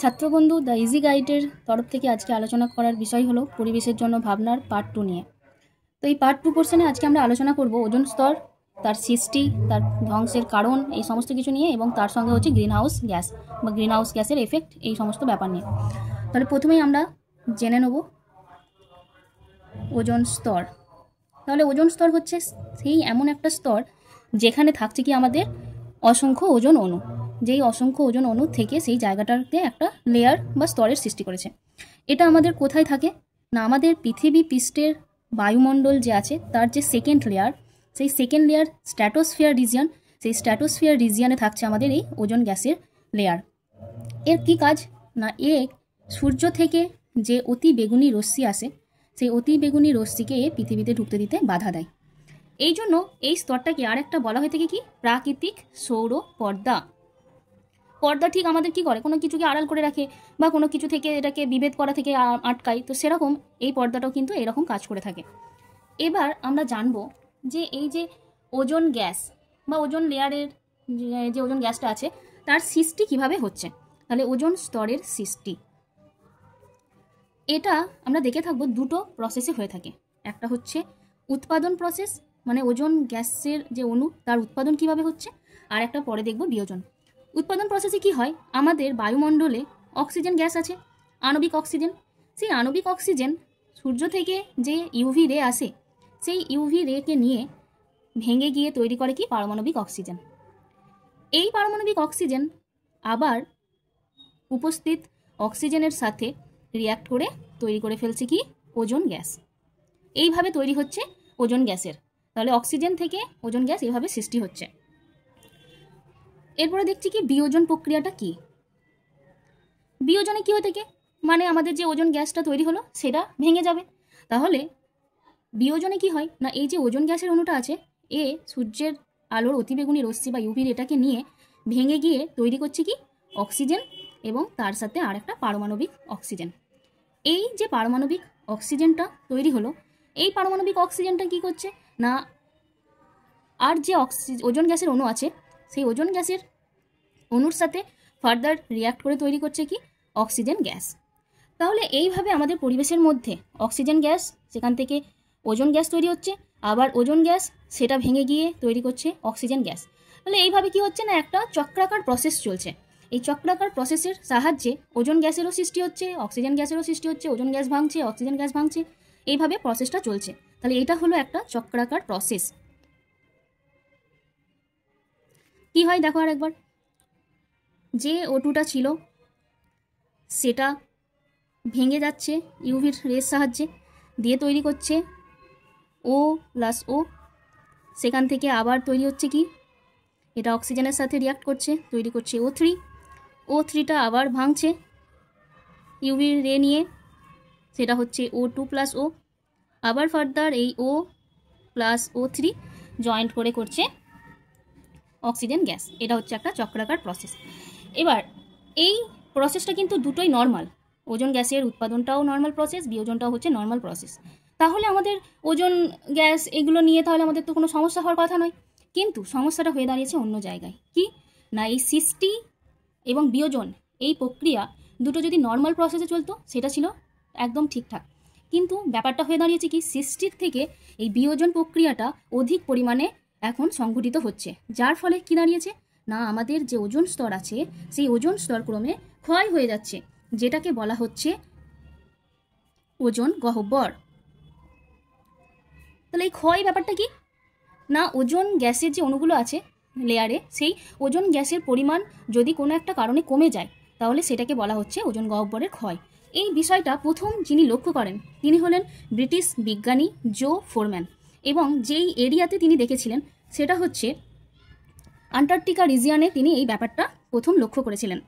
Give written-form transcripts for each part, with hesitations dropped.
Chhatrabandhu the easy গাইডের তরফ থেকে আজকে আলোচনা করার বিষয় হলো পরিবেশের জন্য ভাবনার পার্ট 2 নিয়ে। তো এই পার্ট 2 পোর্শনে আজকে আমরা আলোচনা করব ওজোন স্তর, তার সৃষ্টি, তার ধ্বংসের কারণ, এই সমস্ত কিছু নিয়ে, এবং তার সঙ্গে হচ্ছে গ্রিন হাউস গ্যাস বা গ্রিন হাউস গ্যাসের এফেক্ট, এই সমস্ত ব্যাপার নিয়ে। তাহলে প্রথমেই আমরা জেনে নেব ওজোন স্তর। তাহলে ওজোন স্তর হচ্ছে সেই এমন একটা স্তর যেখানে থাকছে কি আমাদের অসংখ্য ওজোন অণু, যেই অসংখ্য ওজোন অণু থেকে সেই জায়গাটাতে একটা লেয়ার বা স্তরের সৃষ্টি করেছে। এটা আমাদের কোথায় থাকে না, আমাদের পৃথিবী পৃষ্ঠের বায়ুমণ্ডল যে আছে তার যে সেকেন্ড লেয়ার, সেই সেকেন্ড লেয়ার স্ট্র্যাটোস্ফিয়ার রিজিয়ন, সেই স্ট্র্যাটোস্ফিয়ার রিজিয়নে থাকছে আমাদের এই ওজোন গ্যাসের লেয়ার। এর কি কাজ না, সূর্য থেকে যে অতি বেগুনি রশ্মি আসে, সেই অতি বেগুনি রশ্মিকে পৃথিবীতে ঢুকতে দিতে বাধা দেয়। এই জন্য এই স্তরটাকে আর একটা বলা হয়ে থাকে কি প্রাকৃতিক সৌর পর্দা। পর্দা ঠিক আমাদের কি করে, কোনো কিছুকে আড়াল করে রাখে বা কোনো কিছু থেকে এটাকে বিভেদ করা থেকে আটকায়, তো সেরকম এই পর্দাটাও কিন্তু এরকম কাজ করে থাকে। এবার আমরা জানবো যে এই যে ওজোন গ্যাস বা ওজোন লেয়ারের যে ওজোন গ্যাসটা আছে তার সৃষ্টি কিভাবে হচ্ছে। তাহলে ওজোন স্তরের সৃষ্টি এটা আমরা দেখে থাকবো দুটো প্রসেসে হয়ে থাকে। একটা হচ্ছে উৎপাদন প্রসেস, মানে ওজোন গ্যাসের যে অণু তার উৎপাদন কিভাবে হচ্ছে, আর একটা পরে দেখব বিয়োজন। উৎপাদন প্রসেসে কি হয়, আমাদের বায়ুমণ্ডলে অক্সিজেন গ্যাস আছে, আণবিক অক্সিজেন। সেই আণবিক অক্সিজেন সূর্য থেকে যে ইউভি রে আসে, সেই ইউভি রেকে নিয়ে ভেঙে গিয়ে তৈরি করে কি পারমাণবিক অক্সিজেন। এই পারমাণবিক অক্সিজেন আবার উপস্থিত অক্সিজেনের সাথে রিয়াক্ট করে তৈরি করে ফেলছে কি ওজোন গ্যাস। এইভাবে তৈরি হচ্ছে ওজোন গ্যাসের। তাহলে অক্সিজেন থেকে ওজোন গ্যাস এভাবে সৃষ্টি হচ্ছে। এরপরে দেখছি কি বিয়োজন প্রক্রিয়াটা কি। বিয়োজনে কি হয়ে থাকে, মানে আমাদের যে ওজোন গ্যাসটা তৈরি হলো সেটা ভেঙে যাবে। তাহলে বিয়োজনে কি হয় না, এই যে ওজোন গ্যাসের অণুটা আছে এ সূর্যের আলোর অতিবেগুনি রশ্মি বা ইউভি রেটাকে নিয়ে ভেঙে গিয়ে তৈরি করছে কি অক্সিজেন, এবং তার সাথে আর একটা পারমাণবিক অক্সিজেন। এই যে পারমাণবিক অক্সিজেনটা তৈরি হলো, এই পারমাণবিক অক্সিজেনটা কি করছে না, আর যে ওজোন গ্যাসের অণু আছে সেই ওজোন গ্যাসের অণুর সাথে ফার্দার রিয়াক্ট করে তৈরি করছে কি অক্সিজেন গ্যাস। তাহলে এইভাবে আমাদের পরিবেশের মধ্যে অক্সিজেন গ্যাস, সেখান থেকে ওজোন গ্যাস তৈরি হচ্ছে, আবার ওজোন গ্যাস সেটা ভেঙে গিয়ে তৈরি করছে অক্সিজেন গ্যাস। তাহলে এইভাবে কি হচ্ছে না, একটা চক্রাকার প্রসেস চলছে। এই চক্রাকার প্রসেসের সাহায্যে ওজোন গ্যাসেরও সৃষ্টি হচ্ছে, অক্সিজেন গ্যাসেরও সৃষ্টি হচ্ছে, ওজোন গ্যাস ভাঙছে, অক্সিজেন গ্যাস ভাঙছে, এইভাবে প্রসেসটা চলছে। তাহলে এটা হলো একটা চক্রাকার প্রসেস। কি হয় দেখো আর একবার, যে O2টা ছিল সেটা ভেঙে যাচ্ছে ইউভির রের সাহায্যে, দিয়ে তৈরি করছে O+O। সেখান থেকে আবার তৈরি হচ্ছে কি, এটা অক্সিজেনের সাথে রিয়াক্ট করছে, তৈরি করছে O3। O3টা আবার ভাঙছে ইউভি রে নিয়ে, সেটা হচ্ছে O2+O। আবার ফার্দার এই O+O3 জয়েন্ট করে করছে অক্সিজেন গ্যাস। এটা হচ্ছে একটা চক্রাকার প্রসেস। এবার এই প্রসেসটা কিন্তু দুটোই নর্মাল, ওজোন গ্যাসের উৎপাদনটাও নর্মাল প্রসেস, বিয়োজনটাও হচ্ছে নর্মাল প্রসেস। তাহলে আমাদের ওজোন গ্যাস এগুলো নিয়ে তাহলে আমাদের তো কোনো সমস্যা হওয়ার কথা নয়। কিন্তু সমস্যাটা হয়ে দাঁড়িয়েছে অন্য জায়গায়। কি না, এই সৃষ্টি এবং বিয়োজন এই প্রক্রিয়া দুটো যদি নর্মাল প্রসেসে চলতো সেটা ছিল একদম ঠিকঠাক, কিন্তু ব্যাপারটা হয়ে দাঁড়িয়েছে কি সৃষ্টির থেকে এই বিয়োজন প্রক্রিয়াটা অধিক পরিমাণে এখন সংঘটিত হচ্ছে, যার ফলে কি দাঁড়িয়েছে না, আমাদের যে ওজোন স্তর আছে সেই ওজোন স্তর ক্রমে ক্ষয় হয়ে যাচ্ছে, যেটাকে বলা হচ্ছে ওজোন গহ্বর। তাহলে এই ক্ষয় ব্যাপারটা কি না, ওজোন গ্যাসের যে অণুগুলো আছে লেয়ারে, সেই ওজোন গ্যাসের পরিমাণ যদি কোনো একটা কারণে কমে যায় তাহলে সেটাকে বলা হচ্ছে ওজোন গহ্বরের ক্ষয়। এই বিষয়টা প্রথম যিনি লক্ষ্য করেন তিনি হলেন ব্রিটিশ বিজ্ঞানী জো ফোরম্যান, এবং যেই এরিয়াতে তিনি দেখেছিলেন সেটা হচ্ছে আন্টার্কটিকা রিজিয়নে তিনি এই ব্যাপারটা প্রথম লক্ষ্য করেছিলেন।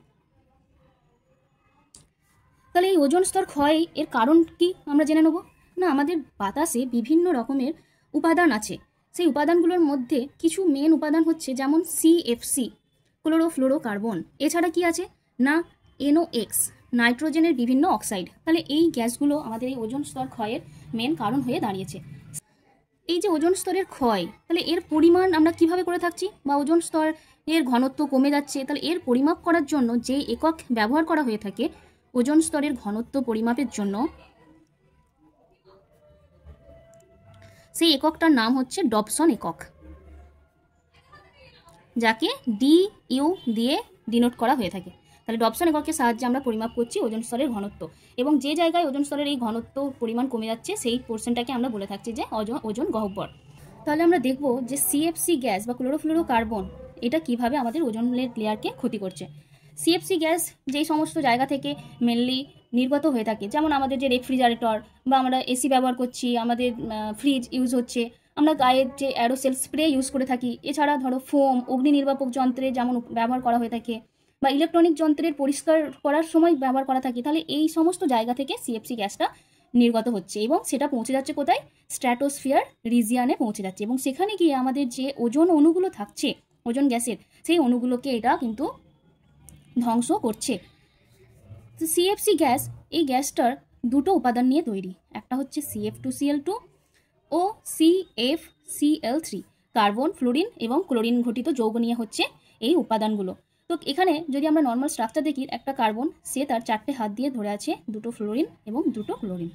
তাহলে এই ওজোন স্তর ক্ষয় এর কারণ কি আমরা জেনে নেব না, আমাদের বাতাসে বিভিন্ন রকমের উপাদান আছে, সেই উপাদানগুলোর মধ্যে কিছু মেন উপাদান হচ্ছে যেমন CFC ক্লোরোফ্লোরোকার্বন, এছাড়া কি আছে না NOx নাইট্রোজেনের বিভিন্ন অক্সাইড। তাহলে এই গ্যাসগুলো আমাদের এই ওজোন স্তর ক্ষয়ের মেন কারণ হয়ে দাঁড়িয়েছে। এই যে ওজোন স্তরের ক্ষয়, তাহলে এর পরিমাণ আমরা কিভাবে করে থাকছি, বা ওজোন স্তর এর ঘনত্ব কমে যাচ্ছে, তাহলে এর পরিমাপ করার জন্য যে একক ব্যবহার করা হয়ে থাকে ওজোন স্তরের ঘনত্ব পরিমাপের জন্য, সেই এককটার নাম হচ্ছে ডবসন একক, যাকে DU দিয়ে ডিনোট করা হয়ে থাকে। তাহলে ডবসন এককের সাহায্যে আমরা পরিমাপ করছি ওজোন স্তরের ঘনত্ব, এবং যে জায়গায় ওজোন স্তরের এই ঘনত্ব পরিমাণ কমে যাচ্ছে সেই পোর্শনটাকে আমরা বলে থাকছি যে ওজোন গহ্বর। তাহলে আমরা দেখব যে CFC গ্যাস বা ক্লোরোফ্লোরোকার্বন এটা কিভাবে আমাদের ওজোনের লেয়ারকে ক্ষতি করছে। CFC গ্যাস যেই সমস্ত জায়গা থেকে মেনলি নির্গত হয়ে থাকে, যেমন আমাদের যে রেফ্রিজারেটর বা আমরা এসি ব্যবহার করছি, আমাদের ফ্রিজ ইউজ হচ্ছে, আমরা গায়ের যে অ্যারোসেল স্প্রে ইউজ করে থাকি, এছাড়া ধরো ফোম অগ্নি নির্বাপক যন্ত্রে যেমন ব্যবহার করা হয়ে থাকে, বা ইলেকট্রনিক যন্ত্রের পরিষ্কার করার সময় ব্যবহার করা থাকে, তাহলে এই সমস্ত জায়গা থেকে CFC গ্যাসটা নির্গত হচ্ছে এবং সেটা পৌঁছে যাচ্ছে কোথায়, স্ট্র্যাটোস্ফিয়ার রিজিয়ানে পৌঁছে যাচ্ছে, এবং সেখানে গিয়ে আমাদের যে ওজোন অণুগুলো থাকছে ওজোন গ্যাসের, সেই অণুগুলোকে এটা কিন্তু ধ্বংস করছে। তো CFC গ্যাস, এই গ্যাসটার দুটো উপাদান নিয়ে তৈরি, একটা হচ্ছে CF2Cl2 ও CFCl3, কার্বন, ফ্লোরিন এবং ক্লোরিন ঘটিত যৌগ নিয়ে হচ্ছে এই উপাদানগুলো। তো এখানে যদি আমরা নর্মাল স্ট্রাকচার দেখি, একটা কার্বন সে তার 4টে হাত দিয়ে ধরে আছে দুটো ফ্লোরিন এবং দুটো ক্লোরিন,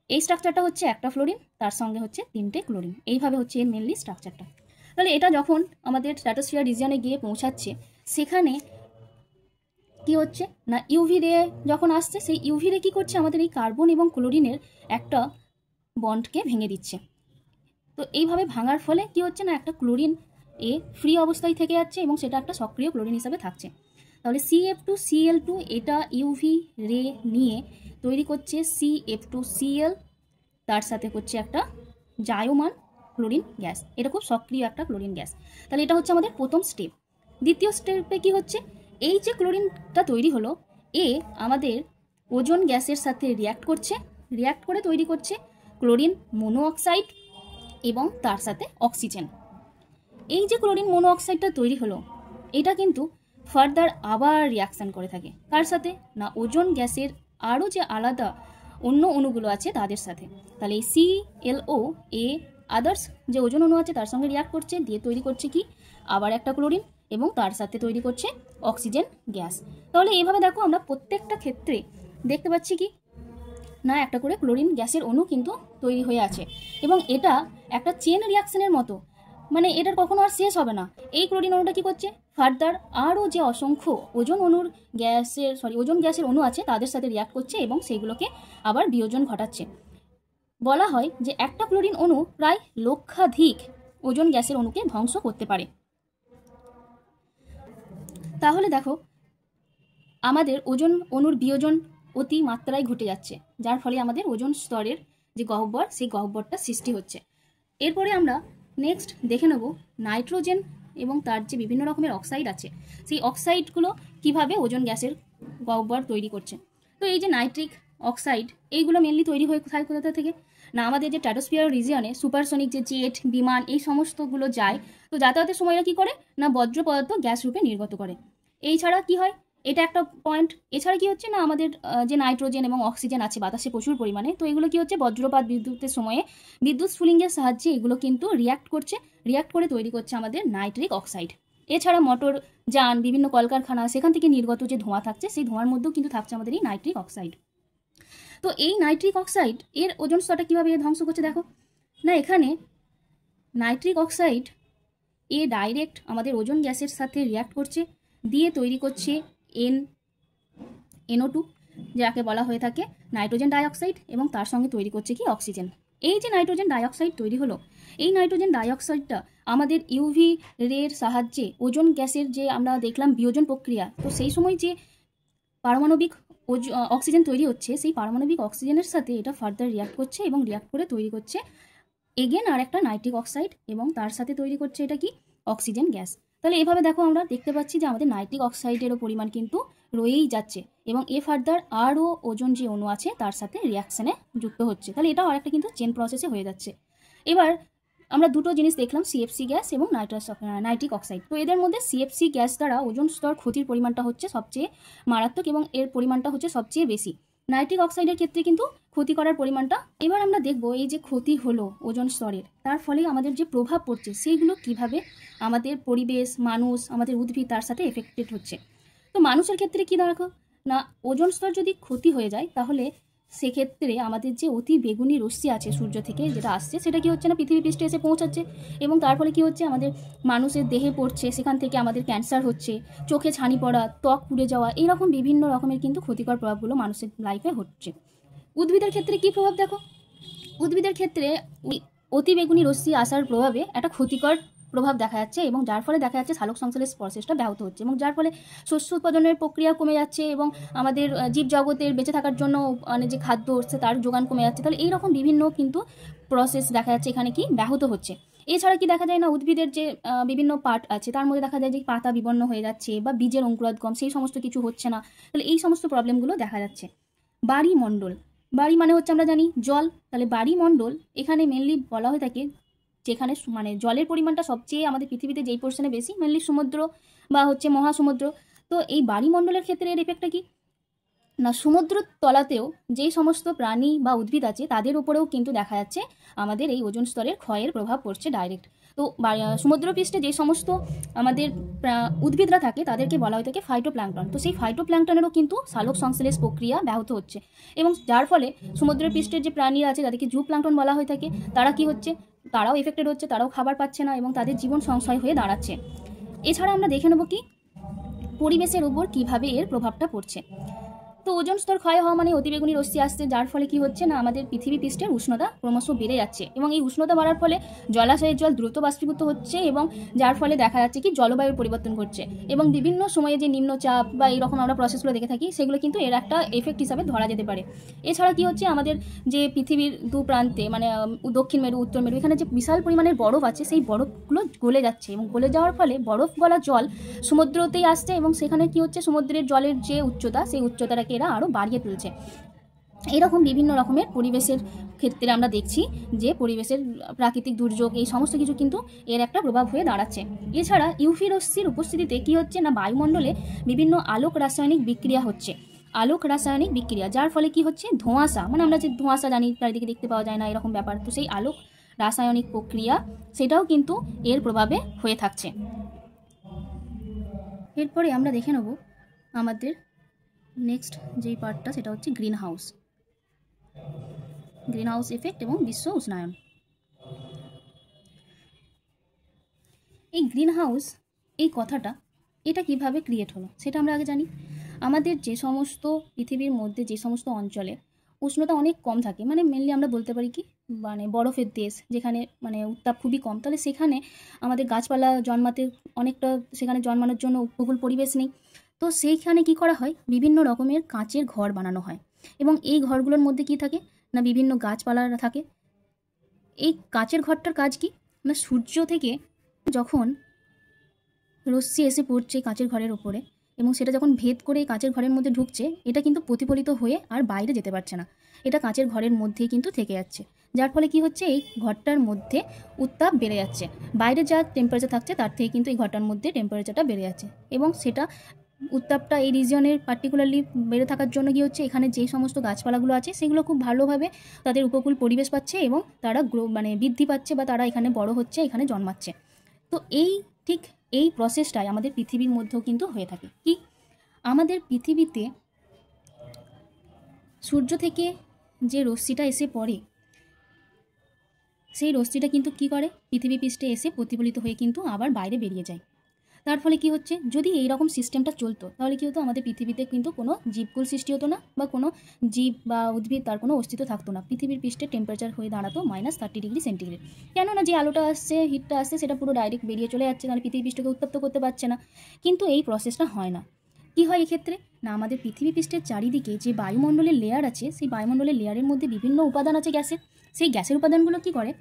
এই স্ট্রাকচারটা হচ্ছে একটা ফ্লোরিন, তার সঙ্গে হচ্ছে 3টে ক্লোরিন, এইভাবে হচ্ছে এর মেনলি স্ট্রাকচারটা। তাহলে এটা যখন আমাদের স্ট্র্যাটোস্ফিয়ার রিজিয়নে গিয়ে পৌঁছাচ্ছে, সেখানে কি হচ্ছে না, ইউভি রে যখন আসছে, সেই ইউভি রে কি করছে, আমাদের এই কার্বন এবং ক্লোরিনের একটা বন্ডকে ভেঙে দিচ্ছে। তো এইভাবে ভাঙার ফলে কি হচ্ছে না, একটা ক্লোরিন এ ফ্রি অবস্থায় থেকে যাচ্ছে এবং সেটা একটা সক্রিয় ক্লোরিন হিসাবে থাকছে। তাহলে CF2Cl2 এটা ইউভি রে নিয়ে তৈরি করছে CF2Cl, তার সাথে করছে একটা জায়োমান ক্লোরিন গ্যাস, এটা খুব সক্রিয় একটা ক্লোরিন গ্যাস। তাহলে এটা হচ্ছে আমাদের প্রথম স্টেপ। দ্বিতীয় স্টেপে কি হচ্ছে, এই যে ক্লোরিনটা তৈরি হলো, এ আমাদের ওজোন গ্যাসের সাথে রিয়্যাক্ট করছে, রিয়্যাক্ট করে তৈরি করছে ক্লোরিন মোনোঅক্সাইড এবং তার সাথে অক্সিজেন। এই যে ক্লোরিন মোনোঅক্সাইডটা তৈরি হলো, এটা কিন্তু ফার্দার আবার রিয়াকশান করে থাকে কার সাথে না, ওজোন গ্যাসের আরও যে আলাদা অন্য অণুগুলো আছে তাদের সাথে। তাহলে এই ClO এ আদার্স যে ওজোন অণু আছে তার সঙ্গে রিয়াক্ট করছে, দিয়ে তৈরি করছে কি আবার একটা ক্লোরিন এবং তার সাথে তৈরি করছে অক্সিজেন গ্যাস। তাহলে এইভাবে দেখো আমরা প্রত্যেকটা ক্ষেত্রে দেখতে পাচ্ছি কি না, একটা করে ক্লোরিন গ্যাসের অণু কিন্তু তৈরি হয়ে আছে, এবং এটা একটা চেন রিয়াকশনের মতো, মানে এটার কখনো আর শেষ হবে না। এই ক্লোরিন অণুটা কি করছে, ফার্দার আরও যে অসংখ্য ওজোন গ্যাসের অণু আছে তাদের সাথে রিয়াক্ট করছে এবং সেইগুলোকে আবার বিয়োজন ঘটাচ্ছে। বলা হয় যে একটা ক্লোরিন অণু প্রায় লক্ষাধিক ওজোন গ্যাসের অণুকে ধ্বংস করতে পারে। তাহলে দেখো আমাদের ওজোন অণুর বিয়োজন অতি মাত্রায় ঘটে যাচ্ছে, যার ফলে আমাদের ওজোন স্তরের যে গহ্বর, সেই গহ্বরটা সৃষ্টি হচ্ছে। এরপরে আমরা নেক্সট দেখে নেব নাইট্রোজেন এবং তার যে বিভিন্ন রকমের অক্সাইড আছে, সেই অক্সাইডগুলো কিভাবে ওজোন গ্যাসের গহ্বর তৈরি করছে। তো এই যে নাইট্রিক অক্সাইড, এইগুলো মেনলি তৈরি হয়ে কোথা থেকে না, আমাদের যে স্ট্র্যাটোস্ফিয়ার রিজিয়নে সুপারসনিক যে জেট, বিমান, এই সমস্তগুলো যায়, তো যাতায়াতের সময়টা কি করে না, বজ্র পদার্থ গ্যাস রূপে নির্গত করে। এই ছাড়া কি হয়, এটা একটা পয়েন্ট, এছাড়া কি হচ্ছে না, আমাদের যে নাইট্রোজেন এবং অক্সিজেন আছে বাতাসে প্রচুর পরিমাণে, তো এগুলো কি হচ্ছে বজ্রপাত বিদ্যুতের সময়ে বিদ্যুৎ স্ফুলিঙ্গের সাহায্যে এগুলো কিন্তু রিয়াক্ট করছে, রিয়াক্ট করে তৈরি করছে আমাদের নাইট্রিক অক্সাইড। এছাড়া মোটর যান, বিভিন্ন কলকারখানা, সেখান থেকে নির্গত যে ধোঁয়া থাকছে, সেই ধোঁয়ার মধ্যেও কিন্তু থাকছে আমাদের এই নাইট্রিক অক্সাইড। তো এই নাইট্রিক অক্সাইড এর ওজোন স্তরটা কীভাবে ধ্বংস করছে দেখো না, এখানে নাইট্রিক অক্সাইড এ ডাইরেক্ট আমাদের ওজোন গ্যাসের সাথে রিয়াক্ট করছে, দিয়ে তৈরি করছে NO2, যাকে বলা হয়ে থাকে নাইট্রোজেন ডাইঅক্সাইড, এবং তার সঙ্গে তৈরি করছে কি অক্সিজেন। এই যে নাইট্রোজেন ডাইঅক্সাইড তৈরি হলো, এই নাইট্রোজেন ডাইঅক্সাইডটা আমাদের ইউভি রের সাহায্যে ওজোন গ্যাসের যে আমরা দেখলাম বিয়োজন প্রক্রিয়া, তো সেই সময় যে পারমাণবিক অক্সিজেন তৈরি হচ্ছে, সেই পারমাণবিক অক্সিজেনের সাথে এটা ফার্দার রিয়াক্ট করছে এবং রিয়াক্ট করে তৈরি করছে এগেন আর একটা নাইট্রিক অক্সাইড, এবং তার সাথে তৈরি করছে এটা কি অক্সিজেন গ্যাস। তাহলে এভাবে দেখো আমরা দেখতে পাচ্ছি যে আমাদের নাইট্রিক অক্সাইডেরও পরিমাণ কিন্তু রয়েই যাচ্ছে, এবং এ ফার্দার আরও ওজোন যে অণু আছে তার সাথে রিয়াকশানে যুক্ত হচ্ছে। তাহলে এটাও আরেকটা কিন্তু চেন প্রসেসে হয়ে যাচ্ছে। এবার আমরা দুটো জিনিস দেখলাম, CFC গ্যাস এবং নাইট্রিক অক্সাইড। তো এদের মধ্যে CFC গ্যাস দ্বারা ওজোন স্তর ক্ষতির পরিমাণটা হচ্ছে সবচেয়ে মারাত্মক এবং এর পরিমাণটা হচ্ছে সবচেয়ে বেশি। নাইট্রিক অক্সাইডের ক্ষেত্রে কিন্তু ক্ষতি করার পরিমাণটা। এবার আমরা দেখব এই যে ক্ষতি হলো ওজোন স্তরের, তার ফলে আমাদের যে প্রভাব পড়ছে সেইগুলো কিভাবে আমাদের পরিবেশ, মানুষ, আমাদের উদ্ভিদ তার সাথে এফেক্টেড হচ্ছে। তো মানুষের ক্ষেত্রে কি দেখো না, ওজোন স্তর যদি ক্ষতি হয়ে যায় তাহলে সেক্ষেত্রে আমাদের যে অতি বেগুনি রশ্মি আছে সূর্য থেকে যেটা আসছে, সেটা কি হচ্ছে না পৃথিবী পৃষ্ঠে এসে পৌঁছাচ্ছে, এবং তার ফলে কি হচ্ছে আমাদের মানুষের দেহে পড়ছে, সেখান থেকে আমাদের ক্যান্সার হচ্ছে, চোখে ছানি পড়া, ত্বক পুড়ে যাওয়া, এইরকম বিভিন্ন রকমের কিন্তু ক্ষতিকর প্রভাবগুলো মানুষের লাইফে হচ্ছে। উদ্ভিদের ক্ষেত্রে কি প্রভাব দেখো, উদ্ভিদের ক্ষেত্রে অতি বেগুনি রশ্মি আসার প্রভাবে একটা ক্ষতিকর প্রভাব দেখা যাচ্ছে, এবং যার ফলে দেখা যাচ্ছে সালোক সংশ্লেষ প্রসেসটা ব্যাহত হচ্ছে, এবং যার ফলে শস্য উৎপাদনের প্রক্রিয়া কমে যাচ্ছে, এবং আমাদের জীবজগতের বেঁচে থাকার জন্য মানে যে খাদ্য হচ্ছে তার যোগান কমে যাচ্ছে। তাহলে এইরকম বিভিন্ন কিন্তু প্রসেস দেখা যাচ্ছে এখানে কি ব্যাহত হচ্ছে। এছাড়া কি দেখা যায় না, উদ্ভিদের যে বিভিন্ন পার্ট আছে তার মধ্যে দেখা যায় যে পাতা বিবর্ণ হয়ে যাচ্ছে বা বীজের অঙ্কুরোদ্গম সেই সমস্ত কিছু হচ্ছে না। তাহলে এই সমস্ত প্রবলেমগুলো দেখা যাচ্ছে। বাড়িমণ্ডল, বাড়ি মানে হচ্ছে আমরা জানি জল, তাহলে বাড়িমণ্ডল এখানে মেনলি বলা হয়ে থাকে যেখানে মানে জলের পরিমাণটা সবচেয়ে আমাদের পৃথিবীতে যেই পোর্শনে বেশি, মেনলি সমুদ্র বা হচ্ছে মহাসমুদ্র। তো এই বাড়িমণ্ডলের ক্ষেত্রে এর এফেক্টটা কি না, সমুদ্র তলাতেও যেই সমস্ত প্রাণী বা উদ্ভিদ আছে তাদের উপরেও কিন্তু দেখা যাচ্ছে আমাদের এই ওজোন স্তরের ক্ষয়ের প্রভাব পড়ছে ডাইরেক্ট। তো সমুদ্রপৃষ্ঠে যে সমস্ত আমাদের উদ্ভিদরা থাকে তাদেরকে বলা হয়ে থাকে ফাইটোপ্ল্যাঙ্কটন। তো সেই ফাইটোপ্ল্যাঙ্কটনেরও কিন্তু সালোক সংশ্লেষ প্রক্রিয়া ব্যাহত হচ্ছে, এবং যার ফলে সমুদ্রের পৃষ্ঠের যে প্রাণীরা আছে তাদেরকে জুপ্ল্যাঙ্কটন বলা হয়ে থাকে, তারা কি হচ্ছে, তারাও এফেক্টেড হচ্ছে, তারাও খাবার পাচ্ছে না এবং তাদের জীবন সংশয় হয়ে দাঁড়াচ্ছে। এছাড়া আমরা দেখে নেব কি পরিবেশের উপর কিভাবে এর প্রভাবটা পড়ছে। তো ওজোন স্তর ক্ষয় হওয়া মানে অতিবেগুনি রশ্মি আসছে, যার ফলে কি হচ্ছে না আমাদের পৃথিবী পৃষ্ঠের উষ্ণতা ক্রমশ বেড়ে যাচ্ছে, এবং এই উষ্ণতা বাড়ার ফলে জলাশয়ের জল দ্রুত বাষ্পীভূত হচ্ছে, এবং যার ফলে দেখা যাচ্ছে কি জলবায়ুর পরিবর্তন ঘটছে, এবং বিভিন্ন সময়ে যে নিম্নচাপ বা এইরকম আমরা প্রসেসগুলো দেখে থাকি সেগুলো কিন্তু এর একটা এফেক্ট হিসাবে ধরা যেতে পারে। এছাড়া কি হচ্ছে আমাদের যে পৃথিবীর দু প্রান্তে মানে দক্ষিণ মেরু, উত্তর মেরু, এখানে যে বিশাল পরিমাণের বরফ আছে সেই বরফগুলো গলে যাচ্ছে, এবং গলে যাওয়ার ফলে বরফ গলা জল সমুদ্রতেই আসছে, এবং সেখানে কি হচ্ছে সমুদ্রের জলের যে উচ্চতা সেই উচ্চতাটাকে এরা আরও বাড়িয়ে তুলছে। এরকম বিভিন্ন রকমের পরিবেশের ক্ষেত্রে আমরা দেখছি যে পরিবেশের প্রাকৃতিক দুর্যোগ এই সমস্ত কিছু কিন্তু এর একটা প্রভাব হয়ে দাঁড়াচ্ছে। এছাড়া ইউভি রশ্মির উপস্থিতিতে কি হচ্ছে না বায়ুমণ্ডলে বিভিন্ন আলোক রাসায়নিক বিক্রিয়া হচ্ছে, আলোক রাসায়নিক বিক্রিয়া, যার ফলে কি হচ্ছে ধোঁয়াশা, মানে আমরা যে ধোঁয়াশা জানি চারিদিকে দেখতে পাওয়া যায় না এরকম ব্যাপার, তো সেই আলোক রাসায়নিক প্রক্রিয়া সেটাও কিন্তু এর প্রভাবে হয়ে থাকছে। এরপরে আমরা দেখে নেব আমাদের নেক্সট যেই পার্টটা, সেটা হচ্ছে গ্রিন হাউস এফেক্ট এবং বিশ্ব উষ্ণায়ন। এই গ্রিন হাউস এই কথাটা এটা কিভাবে ক্রিয়েট হলো সেটা আমরা আগে জানি। আমাদের যে সমস্ত পৃথিবীর মধ্যে যে সমস্ত অঞ্চলে উষ্ণতা অনেক কম থাকে, মানে মেনলি আমরা বলতে পারি কি মানে বরফের দেশ যেখানে মানে উত্তাপ খুবই কম, তাহলে সেখানে আমাদের গাছপালা জন্মাতে অনেকটা সেখানে জন্মানোর জন্য উপকূল পরিবেশ নেই। তো সেইখানে কি করা হয়, বিভিন্ন রকমের কাঁচের ঘর বানানো হয়, এবং এই ঘরগুলোর মধ্যে কি থাকে না বিভিন্ন গাছপালা থাকে। এই কাঁচের ঘরটার কাজ কি না, সূর্য থেকে যখন রশ্মি এসে পড়ছে কাঁচের ঘরের ওপরে এবং সেটা যখন ভেদ করে কাঁচের ঘরের মধ্যে ঢুকছে, এটা কিন্তু প্রতিফলিত হয়ে আর বাইরে যেতে পারছে না, এটা কাঁচের ঘরের মধ্যেই কিন্তু থেকে যাচ্ছে, যার ফলে কি হচ্ছে এই ঘরটার মধ্যে উত্তাপ বেড়ে যাচ্ছে, বাইরে যা টেম্পারেচার থাকছে তার থেকে কিন্তু এই ঘরটার মধ্যে টেম্পারেচারটা বেড়ে যাচ্ছে, এবং সেটা উত্তাপটা এই রিজিয়নের পার্টিকুলারলি বেড়ে থাকার জন্য কি হচ্ছে এখানে যে সমস্ত গাছপালাগুলো আছে সেগুলো খুব ভালোভাবে তাদের উপকূল পরিবেশ পাচ্ছে, এবং তারা মানে বৃদ্ধি পাচ্ছে বা তারা এখানে বড় হচ্ছে, এখানে জন্মাচ্ছে। তো এই ঠিক এই প্রসেসটাই আমাদের পৃথিবীর মধ্যেও কিন্তু হয়ে থাকে। কি আমাদের পৃথিবীতে সূর্য থেকে যে রশ্মিটা এসে পড়ে সেই রশ্মিটা কিন্তু কি করে পৃথিবী পৃষ্ঠে এসে প্রতিফলিত হয়ে কিন্তু আবার বাইরে বেরিয়ে যায়। তার ফলে কি হচ্ছে যদি এই রকম সিস্টেমটা চলতো তাহলে কি হতো আমাদের পৃথিবীতে কিন্তু কোনো জীবকুল সৃষ্টি হতো না, বা কোনো জীব বা উদ্ভিদ তার কোনো অস্তিত্ব থাকতো না, পৃথিবীর পৃষ্ঠে টেম্পারেচার হয়ে দাঁড়াতো -30°C। কেননা যে আলোটা আসছে হিটটা আসছে সেটা পুরো ডাইরেক্ট বেরিয়ে চলে যাচ্ছে, তাহলে পৃথিবী পৃষ্ঠকে উত্তপ্ত করতে পারছে না। কিন্তু এই প্রসেসটা হয় না। কি হয় এক্ষেত্রে না, আমাদের পৃথিবী পৃষ্ঠের চারিদিকে যে বায়ুমণ্ডলের লেয়ার আছে সেই বায়ুমণ্ডলের লেয়ারের মধ্যে বিভিন্ন উপাদান আছে গ্যাসের, সেই গ্যাসের উপাদানগুলো কি করে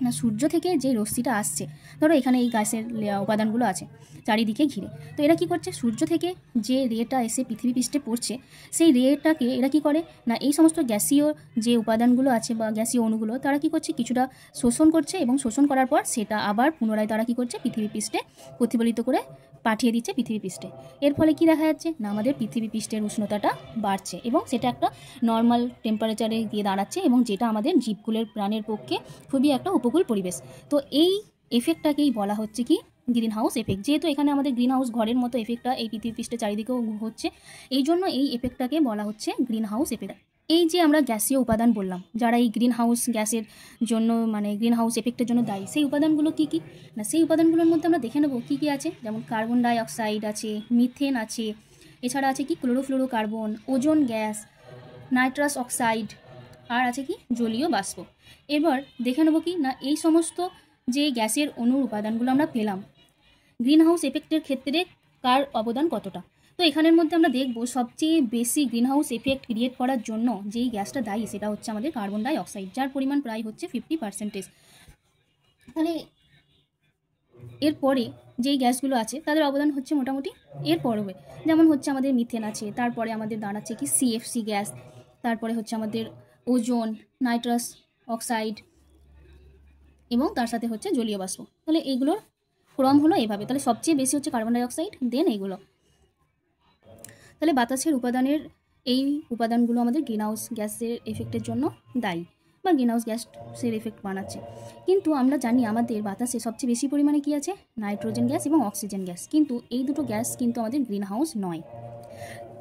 না সূর্য থেকে যে রশ্মিটা আসছে, ধরো এখানে এই গ্যাসের উপাদানগুলো আছে চারিদিকে ঘিরে, তো এরা কি করছে, সূর্য থেকে যে রেটা এসে পৃথিবী পৃষ্ঠে পড়ছে সেই রেটাকে এরা কি করে না এই সমস্ত গ্যাসীয় যে উপাদানগুলো আছে বা গ্যাসীয় অণুগুলো তারা কি করছে কিছুটা শোষণ করছে, এবং শোষণ করার পর সেটা আবার পুনরায় তারা কি করছে পৃথিবী পৃষ্ঠে প্রতিফলিত করে পাঠিয়ে দিচ্ছে পৃথিবী পৃষ্ঠে। এর ফলে কি দেখা যাচ্ছে না আমাদের পৃথিবী পৃষ্ঠের উষ্ণতাটা বাড়ছে এবং সেটা একটা নর্মাল টেম্পারেচারে গিয়ে দাঁড়াচ্ছে, এবং যেটা আমাদের জীবকুলের প্রাণের পক্ষে খুবই একটা উপকূল পরিবেশ। তো এই এফেক্টটাকেই বলা হচ্ছে কি গ্রিন হাউস এফেক্ট। যেহেতু এখানে আমাদের গ্রিন হাউস ঘরের মতো এফেক্টটা এই পৃথিবী পৃষ্ঠের চারিদিকেও হচ্ছে, এই জন্য এই এফেক্টটাকে বলা হচ্ছে গ্রিন হাউস এফেক্ট। এই যে আমরা গ্যাসীয় উপাদান বললাম যারা এই গ্রিন হাউস গ্যাসের জন্য মানে গ্রিন হাউস এফেক্টের জন্য দায়ী, সেই উপাদানগুলো কি কি না সেই উপাদানগুলোর মধ্যে আমরা দেখে নেবো কী কী আছে। যেমন কার্বন ডাই অক্সাইড আছে, মিথেন আছে, এছাড়া আছে কি chlorofluorocarbon, ozone gas, nitrous oxide, আর আছে কি জলীয় বাষ্প। এবার দেখে নেবো কি না এই সমস্ত যে গ্যাসের অণুর উপাদানগুলো আমরা পেলাম গ্রিন হাউস এফেক্টের ক্ষেত্রে কার অবদান কতটা। তো এখানের মধ্যে আমরা দেখব সবচেয়ে বেশি গ্রিন হাউস এফেক্ট ক্রিয়েট করার জন্য যেই গ্যাসটা দায়ী সেটা হচ্ছে আমাদের কার্বন ডাই অক্সাইড, যার পরিমাণ প্রায় হচ্ছে 50%। তাহলে এরপরে যেই গ্যাসগুলো আছে তাদের অবদান হচ্ছে মোটামুটি এর পরবে, যেমন হচ্ছে আমাদের মিথেন আছে, তারপরে আমাদের দাঁড়াচ্ছে কি সিএফসি গ্যাস, তারপরে হচ্ছে আমাদের ওজোন, নাইট্রাস অক্সাইড, এবং তার সাথে হচ্ছে জলীয় বাষ্প। তাহলে এইগুলোর ক্রম হলো এভাবে, তাহলে সবচেয়ে বেশি হচ্ছে কার্বন ডাই অক্সাইড, দেন এইগুলো। তাহলে বাতাসের উপাদানের এই উপাদানগুলো আমাদের গ্রিন হাউস গ্যাসের এফেক্টের জন্য দায়ী বা গ্রিন হাউস গ্যাসের এফেক্ট বানাচ্ছে। কিন্তু আমরা জানি আমাদের বাতাসে সবচেয়ে বেশি পরিমাণে কি আছে, নাইট্রোজেন গ্যাস এবং অক্সিজেন গ্যাস, কিন্তু এই দুটো গ্যাস কিন্তু আমাদের গ্রিন হাউস নয়।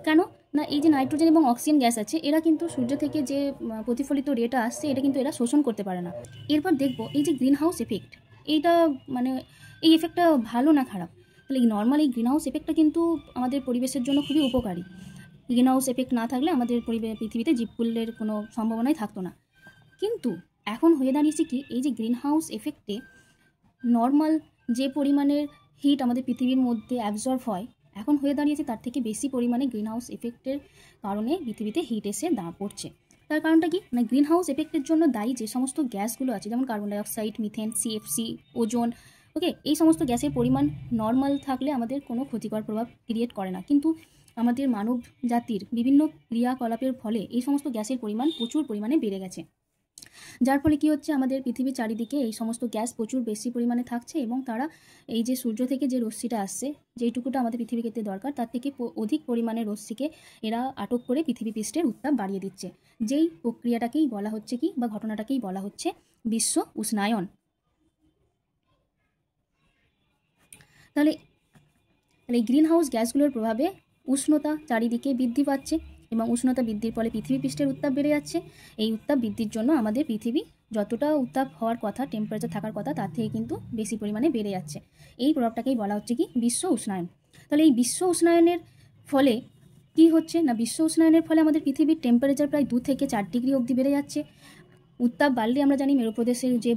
কেন না এই যে নাইট্রোজেন এবং অক্সিজেন গ্যাস আছে এরা কিন্তু সূর্য থেকে যে প্রতিফলিত রেটা আসছে এটা কিন্তু এরা শোষণ করতে পারে না। এরপর দেখবো এই যে গ্রিন হাউস এফেক্ট এইটা মানে এই এফেক্টটা ভালো না খারাপ। তাহলে এই নর্মাল এই গ্রিন হাউস এফেক্টটা কিন্তু আমাদের পরিবেশের জন্য খুবই উপকারী। গ্রিন হাউস এফেক্ট না থাকলে আমাদের পৃথিবীতে জীবকুলের কোনো সম্ভাবনাই থাকতো না। কিন্তু এখন হয়ে দাঁড়িয়েছে কি এই যে গ্রিন হাউস এফেক্টে নর্মাল যে পরিমাণের হিট আমাদের পৃথিবীর মধ্যে অ্যাবজর্ব হয় এখন হয়ে দাঁড়িয়েছে তার থেকে বেশি পরিমাণে গ্রিন হাউস এফেক্টের কারণে পৃথিবীতে হিট এসে দাঁড়া পড়ছে। তার কারণটা কি না গ্রিন হাউস এফেক্টের জন্য দায়ী যে সমস্ত গ্যাসগুলো আছে যেমন carbon dioxide, methane, CFC, ozone, okay, এই সমস্ত গ্যাসের পরিমাণ নর্মাল থাকলে আমাদের কোনো ক্ষতিকর প্রভাব ক্রিয়েট করে না, কিন্তু আমাদের মানব জাতির বিভিন্ন ক্রিয়াকলাপের ফলে এই সমস্ত গ্যাসের পরিমাণ প্রচুর পরিমাণে বেড়ে গেছে, যার ফলে কি হচ্ছে আমাদের পৃথিবীর চারিদিকে এই সমস্ত গ্যাস প্রচুর বেশি পরিমাণে থাকছে এবং তারা এই যে সূর্য থেকে যে রশ্মিটা আসছে যেইটুকুটা আমাদের পৃথিবী ক্ষেত্রে দরকার তার থেকে অধিক পরিমাণে রশ্মিকে এরা আটক করে পৃথিবী পৃষ্ঠের উত্তাপ বাড়িয়ে দিচ্ছে, যেই প্রক্রিয়াটাকেই বলা হচ্ছে কি বা ঘটনাটাকেই বলা হচ্ছে বিশ্ব উষ্ণায়ন। তাহলে এই গ্রিন হাউস গ্যাসগুলোর প্রভাবে উষ্ণতা চারিদিকে বৃদ্ধি পাচ্ছে এবং উষ্ণতা বৃদ্ধির ফলে পৃথিবী পৃষ্ঠের উত্তাপ বেড়ে যাচ্ছে। এই উত্তাপ বৃদ্ধির জন্য আমাদের পৃথিবী যতটা উত্তাপ হওয়ার কথা, টেম্পারেচার থাকার কথা, তার থেকে কিন্তু বেশি পরিমাণে বেড়ে যাচ্ছে। এই প্রভাবটাকেই বলা হচ্ছে কি বিশ্ব উষ্ণায়ন। তাহলে এই বিশ্ব উষ্ণায়নের ফলে কি হচ্ছে না বিশ্ব উষ্ণায়নের ফলে আমাদের পৃথিবীর টেম্পারেচার প্রায় 2 থেকে 4 ডিগ্রি অবধি বেড়ে যাচ্ছে। উত্তাপ বাড়লে আমরা জানি মেরুপ্রদেশের যে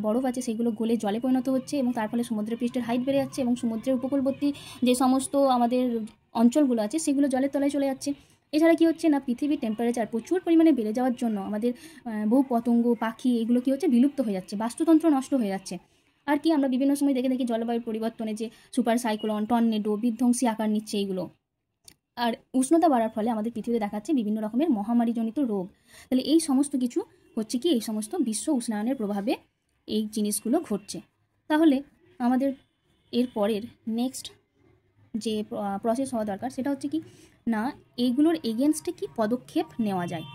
বরফ আছে সেগুলো গলে জলে পরিণত হচ্ছে এবং তার ফলে সমুদ্রের পৃষ্ঠের হাইট বেড়ে যাচ্ছে এবং সমুদ্রের উপকূলবর্তী যে সমস্ত আমাদের অঞ্চলগুলো আছে সেগুলো জলের তলায় চলে যাচ্ছে। এছাড়া কি হচ্ছে না পৃথিবীর টেম্পারেচার প্রচুর পরিমাণে বেড়ে যাওয়ার জন্য আমাদের বহু পতঙ্গ, পাখি এগুলো কি হচ্ছে বিলুপ্ত হয়ে যাচ্ছে, বাস্তুতন্ত্র নষ্ট হয়ে যাচ্ছে। আর কি আমরা বিভিন্ন সময় দেখি জলবায়ুর পরিবর্তনে যে সুপার সাইক্লোন, টর্নেডো, বিধ্বংসী আকার নিচ্ছে এইগুলো। আর উষ্ণতা বাড়ার ফলে আমাদের পৃথিবীতে দেখাচ্ছে বিভিন্ন রকমের মহামারীজনিত রোগ। তাহলে এই সমস্ত কিছু হচ্ছে কি এই সমস্ত বিশ্ব উষ্ণায়নের প্রভাবে এই জিনিসগুলো ঘটছে। তাহলে আমাদের এর পরের নেক্সট যে প্রসেস হওয়া দরকার সেটা হচ্ছে কি না এইগুলোর এগেনস্টে কি পদক্ষেপ নেওয়া যায়।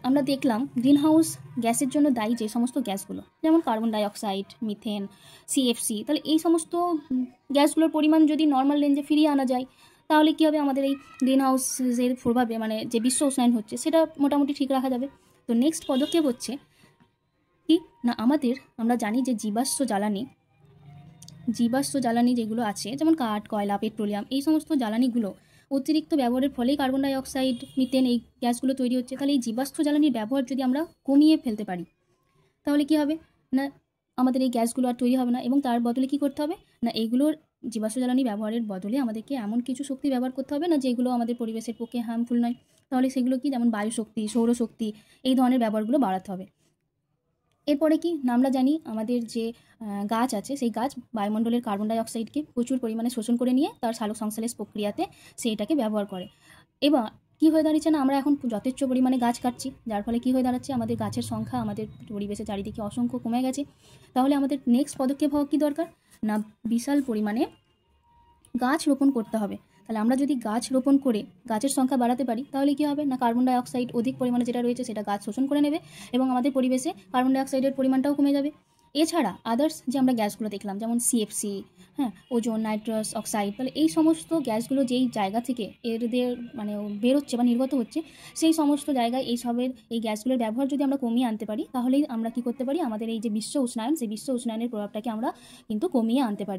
আমরা দেখলাম গ্রিন হাউস গ্যাসের জন্য দায়ী যে সমস্ত গ্যাসগুলো যেমন কার্বন ডাইঅক্সাইড, মিথেন, সিএফসি, তাহলে এই সমস্ত গ্যাসগুলোর পরিমাণ যদি নর্মাল রেঞ্জে ফিরিয়ে আনা যায় তাহলে কী হবে আমাদের এই গ্রিন হাউসের প্রভাবে মানে যে বিশ্ব উষ্ণায়ন হচ্ছে সেটা মোটামুটি ঠিক রাখা যাবে। তো নেক্সট পদক্ষেপ হচ্ছে কি না আমরা জানি যে জীবাশ্ম জ্বালানি যেগুলো আছে যেমন কাঠ, কয়লা, পেট্রোলিয়াম, এই সমস্ত জ্বালানিগুলো অতিরিক্ত ব্যবহারের ফলেই কার্বন ডাইঅক্সাইড, মিথেন এই গ্যাসগুলো তৈরি হচ্ছে। তাহলে এই জীবাশ্ম জ্বালানির ব্যবহার যদি আমরা কমিয়ে ফেলতে পারি তাহলে কি হবে না আমাদের এই গ্যাসগুলো আর তৈরি হবে না এবং তার বদলে কি করতে হবে না এইগুলোর জীবাশ্ম জ্বালানি ব্যবহারের বদলে আমাদেরকে এমন কিছু শক্তি ব্যবহার করতে হবে না যেগুলো আমাদের পরিবেশের পক্ষে হার্মফুল নয়। তাহলে সেগুলো কি যেমন বায়ুশক্তি, সৌরশক্তি এই ধরনের ব্যবহারগুলো বাড়াতে হবে। এরপরে কি না, আমরা জানি আমাদের যে গাছ আছে সেই গাছ বায়ুমণ্ডলের কার্বন ডাই অক্সাইডকে প্রচুর পরিমাণে শোষণ করে নিয়ে তার সালোক সংশ্লেষ প্রক্রিয়াতে সেইটাকে ব্যবহার করে। এবার কী হয়ে দাঁড়িয়েছে না, আমরা এখন যথেচ্ছ পরিমাণে গাছ কাটছি, যার ফলে কী হয়ে দাঁড়াচ্ছে, আমাদের গাছের সংখ্যা আমাদের পরিবেশে চারিদিকে অসংখ্য কমে গেছে। তাহলে আমাদের নেক্সট পদক্ষেপ হওয়া কী দরকার না, বিশাল পরিমাণে গাছ রোপণ করতে হবে। তাহলে আমরা যদি গাছ রোপণ করে গাছের সংখ্যা বাড়াতে পারি তাহলে কী হবে না, কার্বন ডাই অক্সাইড অধিক পরিমাণে যেটা রয়েছে সেটা গাছ শোষণ করে নেবে এবং আমাদের পরিবেশে কার্বন ডাই অক্সাইডের পরিমাণটাও কমে যাবে। এছাড়া আদার্স যে আমরা গ্যাসগুলো দেখলাম যেমন সিএফসি, হ্যাঁ, ওজোন, নাইট্রাস অক্সাইড, তাহলে এই সমস্ত গ্যাসগুলো যেই জায়গা থেকে এদের মানে বেরোচ্ছে বা নির্গত হচ্ছে সেই সমস্ত জায়গায় এই গ্যাসগুলোর ব্যবহার যদি আমরা কমিয়ে আনতে পারি তাহলেই আমরা কী করতে পারি, আমাদের এই যে বিশ্ব উষ্ণায়ন সেই বিশ্ব উষ্ণায়নের প্রভাবটাকে আমরা কিন্তু কমিয়ে আনতে পারি।